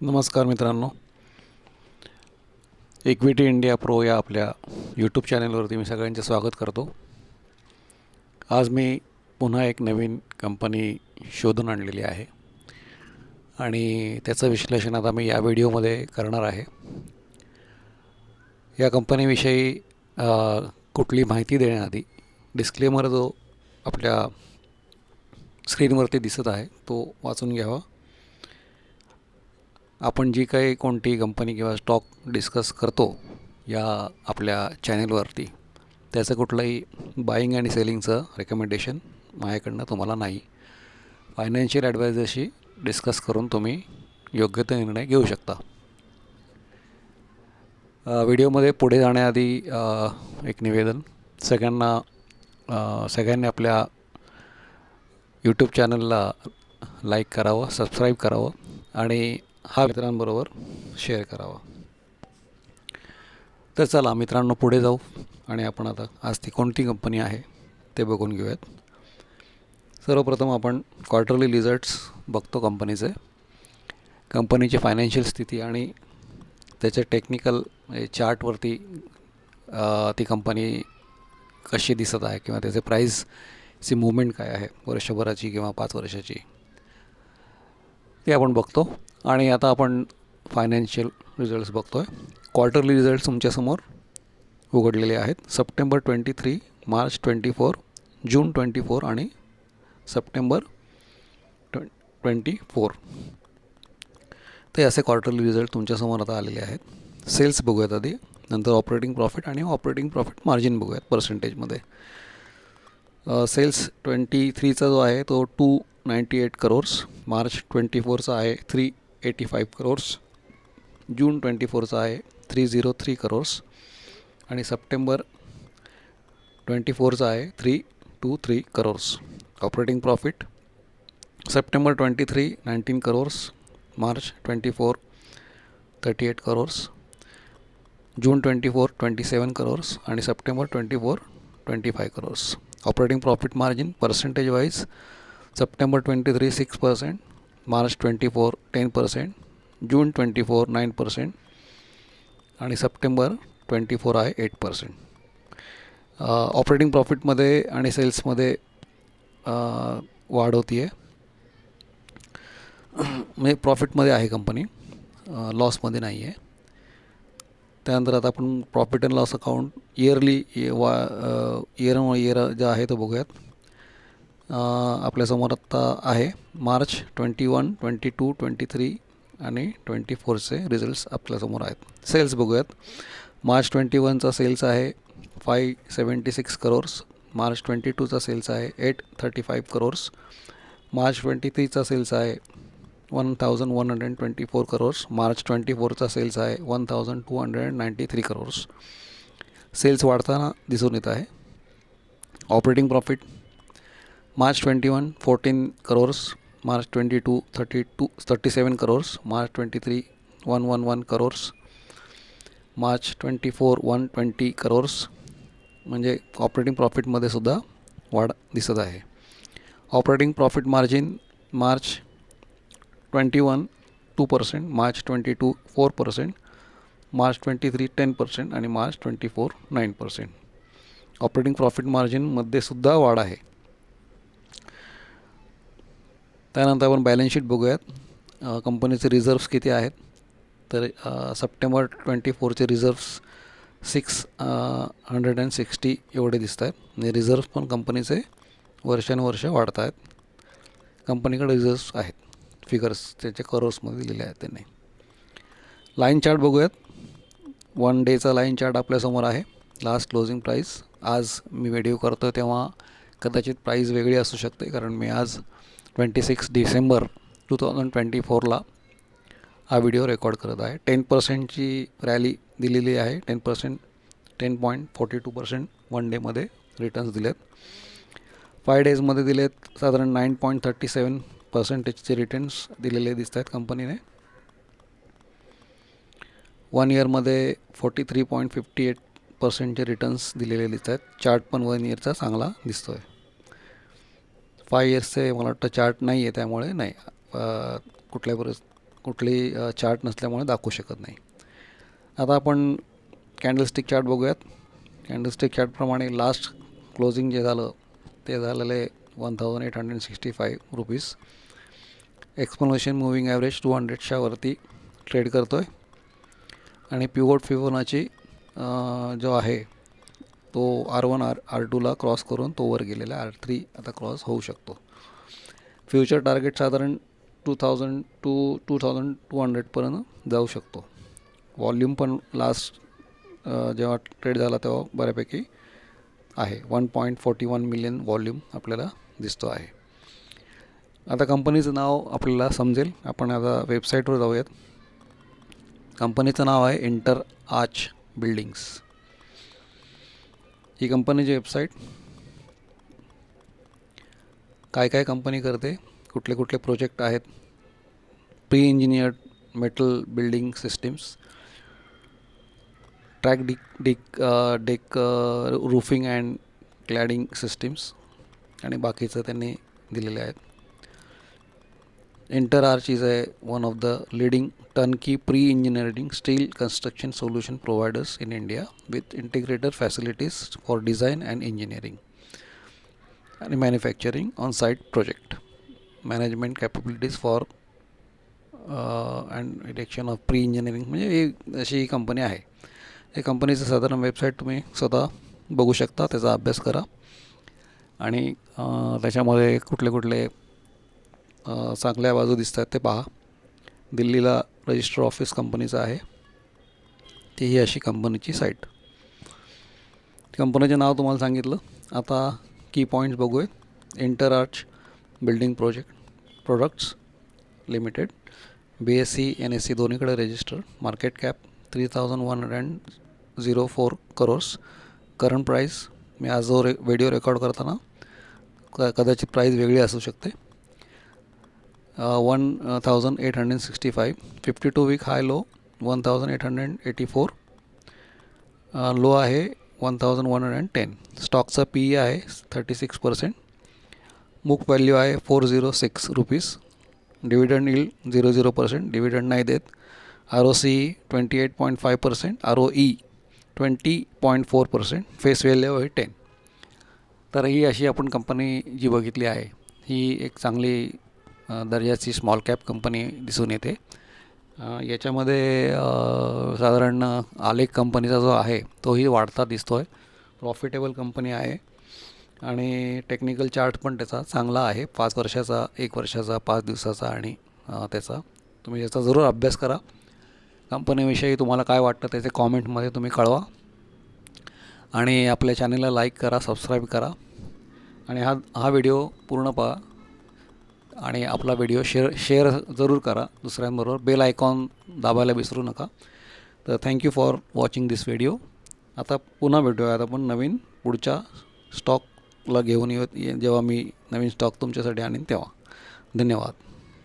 नमस्कार मित्रांनो, equity India pro या आपल्या यूट्यूब चॅनलवरती मी सगळ्यांचे स्वागत करतो. आज मी पुन्हा एक नवीन कंपनी शोधून आणलेली आहे आणि त्याचं विश्लेषण आता मी या व्हिडिओमध्ये करणार आहे. या कंपनीविषयी कुठली माहिती देण्याआधी डिस्क्लेमर जो आपल्या स्क्रीनवरती दिसत आहे तो वाचून घ्यावा. आपण जी काही कोणती कंपनी किंवा स्टॉक डिस्कस करतो या आपल्या चॅनलवरती त्याचं कुठलंही बाईंग आणि सेलिंगचं रेकमेंडेशन माझ्याकडनं तुम्हाला नाही. फायनान्शियल ॲडवायझरशी डिस्कस करून तुम्ही योग्य ते निर्णय घेऊ शकता. व्हिडिओमध्ये पुढे जाण्याआधी एक निवेदन, सगळ्यांनी आपल्या यूट्यूब चॅनलला लाईक करावं, सबस्क्राईब करावं आणि हा मित्रांबरोबर शेअर करावा. तर चला मित्रांनो, पुढे जाऊ आणि आपण आता आज ती कोणती कंपनी आहे ते बघून घेऊयात. सर्वप्रथम आपण क्वार्टरली रिझल्ट्स बघतो कंपनीचे. कंपनीची फायनान्शियल स्थिती आणि त्याच्या टेक्निकल चार्टवरती ती कंपनी कशी दिसत आहे किंवा त्याचे प्राईसची मूवमेंट काय आहे वर्षभराची किंवा 5 वर्षाची ते आपण बघतो. आणि आता आपण फायनान्शियल रिझल्ट्स बघतो आहे. क्वार्टरली रिझल्ट्स तुमच्यासमोर उघडलेले आहेत. सप्टेंबर 23, मार्च 24, जून 24 आणि सप्टेंबर 24 ते असे क्वार्टरली रिझल्ट तुमच्यासमोर आता आलेले आहेत. सेल्स बघूयात आधी, नंतर ऑपरेटिंग प्रॉफिट आणि ऑपरेटिंग प्रॉफिट मार्जिन बघूयात पर्सेंटेजमध्ये. सेल्स 23चा जो आहे तो 298 करोर्स, मार्च 24चा आहे 385 करोर्स, जून 24चा आहे 303 करोर्स आणि सप्टेंबर 24चा आहे 323 crores. Operating profit September 23 19 crores, March 24 38 crores, June 24 27 crores आणि September 24 25 crores. Operating profit margin percentage wise September 23 6%, March 24 10%, June 24 9% आणि सप्टेंबर 24 आहे 8%. ऑपरेटिंग प्रॉफिटमध्ये आणि सेल्समध्ये वाढ होती आहे. म्हणजे प्रॉफिटमध्ये आहे कंपनी, लॉसमध्ये नाही आहे. त्यानंतर आता आपण profit and loss account year जे आहे तो बघूयात. आपल्यासमोर आत्ता आहे मार्च 21, 22, 23 आणि 24चे रिझल्ट्स आपल्यासमोर आहेत. सेल्स बघूयात. मार्च 21चा सेल्स आहे 576 करोर्स, मार्च 22चा सेल्स आहे 835 करोर्स, मार्च 23चा सेल्स आहे 1124 करोर्स, मार्च 24चा सेल्स आहे 1293 करोर्स. सेल्स वाढताना दिसून येत आहे. Operating profit March 21 14 crores, March 22 37 crores, March 23 111 crores, March 24 120 crores. म्हणजे ऑपरेटिंग प्रॉफिटमध्ये सुद्धा वाढ दिसत आहे. Operating profit margin March 21 2%, March 22 4%, March 23 10% आणि मार्च 24 9%. ऑपरेटिंग प्रॉफिट मार्जिनमध्ये सुद्धा वाढ आहे. त्यानंतर आपण बॅलन्स शीट बघूयात. कंपनीचे रिझर्व्स किती आहेत तर सप्टेंबर 24चे रिझर्व्स 660 एवढे दिसत आहेत. आणि रिझर्व्स पण कंपनीचे वर्षानुवर्ष वाढत आहेत. कंपनीकडे रिझर्व्स आहेत, फिगर्स त्याचे करोर्समध्ये दिलेले आहेत त्यांनी. लाईन चार्ट बघूयात. 1 डेचा लाईन चार्ट आपल्यासमोर आहे. लास्ट क्लोजिंग प्राईस, आज मी व्हिडिओ करतो तेव्हा कदाचित प्राईस वेगळी असू शकते, कारण मी आज 26 डिसेंबर 2024ला हा व्हिडिओ रेकॉर्ड करत आहे. 10%ची रॅली दिलेली आहे. 10.42% 1 डेमध्ये रिटर्न्स दिलेत. 5 डेजमध्ये दिलेत साधारण 9.37%चे रिटर्न्स दिलेले दिसत आहेत कंपनीने. 1 इयरमध्ये 43.58%चे रिटर्न्स दिलेले दिसत आहेत. चार्ट पण 1 इयरचा चांगला दिसतो आहे. 5 इयर्सचे मला वाटतं चार्ट नाही आहे, त्यामुळे नाही कुठल्या कुठली चार्ट नसल्यामुळे दाखवू शकत नाही. आता आपण कॅन्डलस्टिक चार्ट बघूयात. कॅन्डलस्टिक चार्टप्रमाणे लास्ट क्लोजिंग जे झालं ते झालेलं आहे 1865 रुपीज. एक्सपोनेन्शियल मूव्हिंग ॲव्हरेज 200च्या वरती ट्रेड करतो आहे आणि पिवोट फिबोनाची जो आहे तो R1 R2ला क्रॉस करून तो वर गेलेला R3 आता क्रॉस होऊ शकतो. फ्युचर टार्गेट साधारण 2000 टू 2200पर्यंत जाऊ शकतो. वॉल्यूम पण लास्ट जेव्हा ट्रेड झाला तेव्हा बऱ्यापैकी आहे. 1.41 मिलियन वॉल्यूम आपल्याला दिसतो आहे. आता कंपनीचं नाव आपल्याला समजेल. आपण आता वेबसाईटवर जाऊयात. कंपनीचं नाव आहे इंटर आर्च बिल्डिंग्स. ही कंपनीची वेबसाईट. काय काय कंपनी करते, कुठले कुठले प्रोजेक्ट आहेत. Pre engineered metal building systems, track deck roofing and cladding systems आणि बाकीचं त्यांनी दिलेले आहेत. Interarch is one of the leading turnkey pre-engineering steel construction solution providers in India with integrated facilities for design and engineering and manufacturing on-site project management capabilities for and erection of pre-engineering. म्हणजे ही अशी company आहे. या कंपनीचं साधारण website तुम्ही स्वतः बघू शकता, त्याचा अभ्यास करा आणि त्याच्यामध्ये कुठले कुठले चांगल्या बाजू दिसतात ते पहा. दिल्लीला रजिस्टर ऑफिस कंपनीचं आहे. तीही अशी कंपनीची साईट. कंपनीचे नाव तुम्हाला सांगितलं. आता की पॉईंट्स बघूया. Interarch building products limited, BSE NSE दोन्हीकडे register. Market cap 3104 crores. Current price, मी आज जो व्हिडिओ रेकॉर्ड करताना कदाचित प्राईस वेगळी असू शकते. 1865. 52 वीक हाय लो 1884. लो आहे 1110. स्टॉकचा PE आहे 36%. बुक व्हॅल्यू आहे 406 रुपीज. Dividend yield 0%. डिव्हिडंड नाही देत. ROCE 28.5%. ROE 20.4%. फेस व्हॅल्यू आहे 10. तर ही अशी आपण कंपनी जी बघितली आहे ही एक चांगली दर्जाची स्मॉल कॅप कंपनी दिसून येते. याच्यामध्ये साधारण आलेख कंपनीचा जो आहे तोही वाढता दिसतो आहे. प्रॉफिटेबल कंपनी आहे आणि टेक्निकल चार्ट पण त्याचा चांगला आहे. 5 वर्षाचा, 1 वर्षाचा, 5 दिवसाचा आणि त्याचा. तुम्ही याचा जरूर अभ्यास करा. कंपनीविषयी तुम्हाला काय वाटतं त्याचे कॉमेंटमध्ये तुम्ही कळवा आणि आपल्या चॅनलला लाईक करा, सबस्क्राईब करा आणि हा व्हिडिओ पूर्ण पहा आणि आपला व्हिडिओ शेअर जरूर करा दुसऱ्यांबरोबर. बेल आयकॉन दाबायला विसरू नका. तर thank you for watching this video. आता पुन्हा भेटूयात आपण नवीन पुढच्या स्टॉकला घेऊन जेव्हा मी नवीन स्टॉक तुमच्यासाठी आणीन तेव्हा. धन्यवाद.